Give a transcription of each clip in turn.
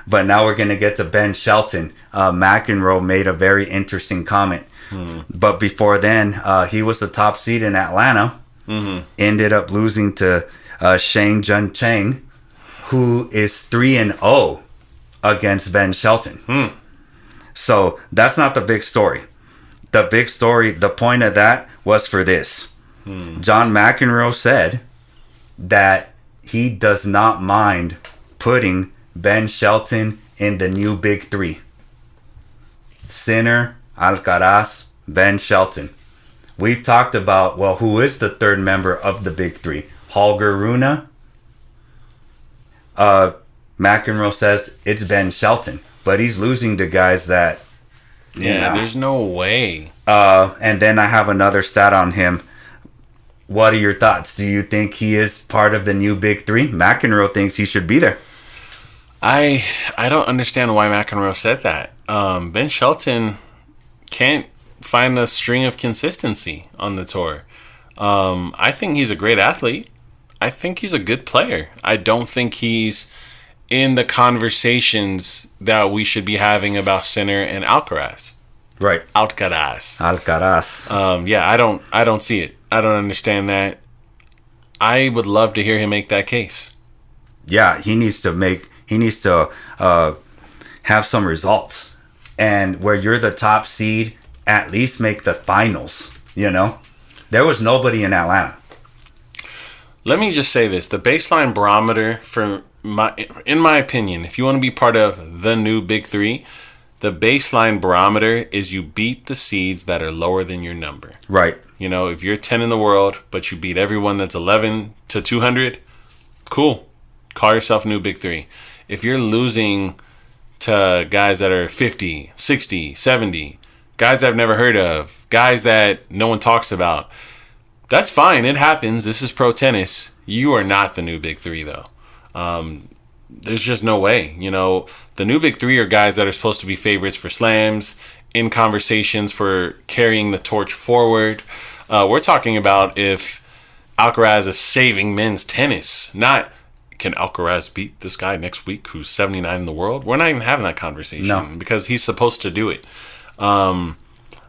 But now we're going to get to Ben Shelton. McEnroe made a very interesting comment. But before then, he was the top seed in Atlanta. Ended up losing to Shang Jun Chang, who is 3-0 against Ben Shelton. So that's not the big story. The big story, the point of that was for this. John McEnroe said that he does not mind putting Ben Shelton in the new big three. Sinner, Alcaraz, Ben Shelton. We've talked about, well, who is the third member of the big three? Holger Rune. McEnroe says it's Ben Shelton, but he's losing to guys that, there's no way. And then I have another stat on him. What are your thoughts? Do you think he is part of the new big three? McEnroe thinks he should be there. I don't understand why McEnroe said that. Ben Shelton can't find a string of consistency on the tour. I think he's a great athlete. I think he's a good player. I don't think he's in the conversations that we should be having about Sinner and Alcaraz. Right. Alcaraz. Alcaraz. I don't see it. I don't understand that. I would love to hear him make that case. Yeah, he needs to have some results. And where you're the top seed, at least make the finals, There was nobody in Atlanta. Let me just say this. The baseline barometer, in my opinion, if you want to be part of the new big three, the baseline barometer is you beat the seeds that are lower than your number. Right. If you're 10 in the world, but you beat everyone that's 11 to 200, cool. Call yourself new big three. If you're losing to guys that are 50, 60, 70, guys I've never heard of, guys that no one talks about, that's fine. It happens. This is pro tennis. You are not the new big three, though. There's just no way. The new big three are guys that are supposed to be favorites for slams, in conversations for carrying the torch forward. We're talking about if Alcaraz is saving men's tennis, not can Alcaraz beat this guy next week who's 79 in the world? We're not even having that conversation because he's supposed to do it.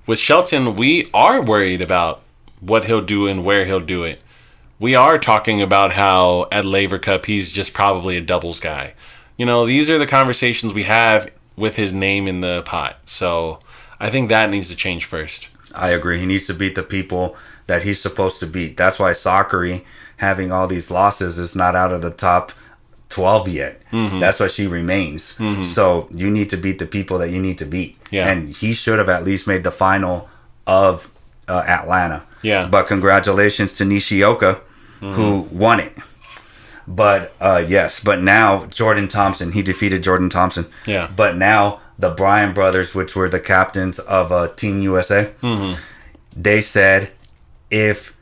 With Shelton, we are worried about what he'll do and where he'll do it. We are talking about how at Laver Cup he's just probably a doubles guy. These are the conversations we have with his name in the pot. So I think that needs to change first. I agree. He needs to beat the people that he's supposed to beat. That's why Sakari, having all these losses, is not out of the top 12 yet. That's why she remains. So you need to beat the people that you need to beat. Yeah. And he should have at least made the final of Atlanta. Yeah. But congratulations to Nishioka, who won it. But yes, but now Jordan Thompson, he defeated Jordan Thompson. Yeah. But now the Bryan brothers, which were the captains of Team USA, they said if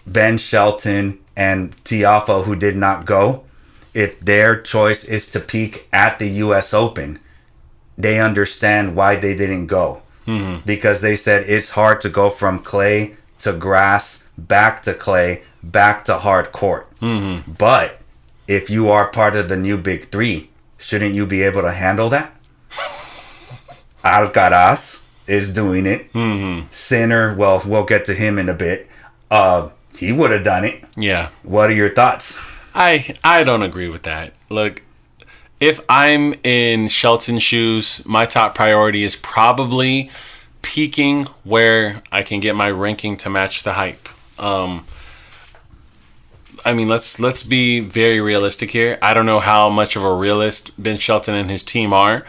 Ben Shelton and Tiafoe, who did not go, if their choice is to peak at the US Open, they understand why they didn't go. Because they said it's hard to go from clay to grass, back to clay, back to hard court. But if you are part of the new big three, shouldn't you be able to handle that? Alcaraz is doing it. Sinner, well, we'll get to him in a bit. He would have done it. Yeah. What are your thoughts? I don't agree with that. Look, if I'm in Shelton's shoes, my top priority is probably peaking where I can get my ranking to match the hype. Let's be very realistic here. I don't know how much of a realist Ben Shelton and his team are,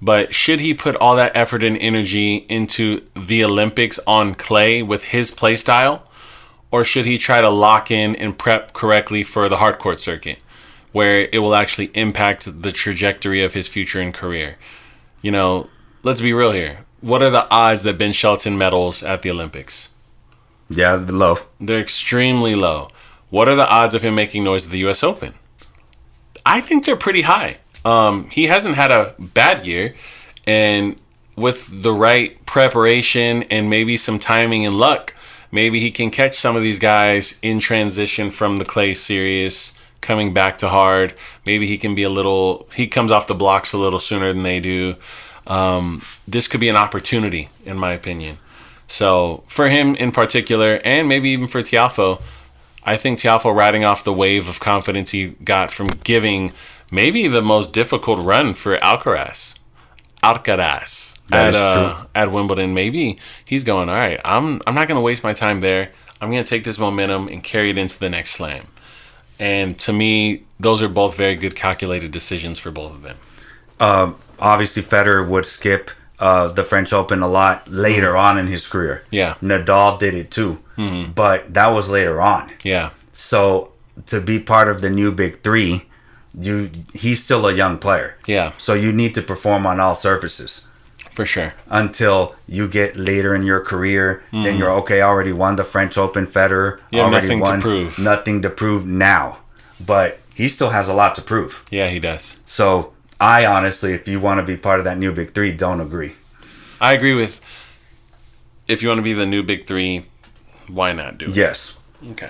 but should he put all that effort and energy into the Olympics on clay with his play style? Or should he try to lock in and prep correctly for the hardcourt circuit, where it will actually impact the trajectory of his future and career? Let's be real here. What are the odds that Ben Shelton medals at the Olympics? Yeah, low. They're extremely low. What are the odds of him making noise at the US Open? I think they're pretty high. He hasn't had a bad year, and with the right preparation and maybe some timing and luck, maybe he can catch some of these guys in transition from the clay series coming back to hard. Maybe he can be he comes off the blocks a little sooner than they do. This could be an opportunity, in my opinion. So for him in particular, and maybe even for Tiafoe, I think Tiafoe, riding off the wave of confidence he got from giving maybe the most difficult run for Alcaraz at Wimbledon, maybe he's going, all right, I'm not going to waste my time there. I'm going to take this momentum and carry it into the next slam. And to me, those are both very good calculated decisions for both of them. Obviously, Federer would skip the French Open a lot later on in his career. Yeah. Nadal did it too. But that was later on. Yeah. So to be part of the new big three, he's still a young player. Yeah. So you need to perform on all surfaces. For sure. Until you get later in your career, then you're okay. I already won the French Open. Federer already won. Nothing to prove now, but he still has a lot to prove. Yeah, he does. So I honestly, if you want to be part of that new big three, don't agree. I agree with, if you want to be the new big three, why not do it? Yes. Okay.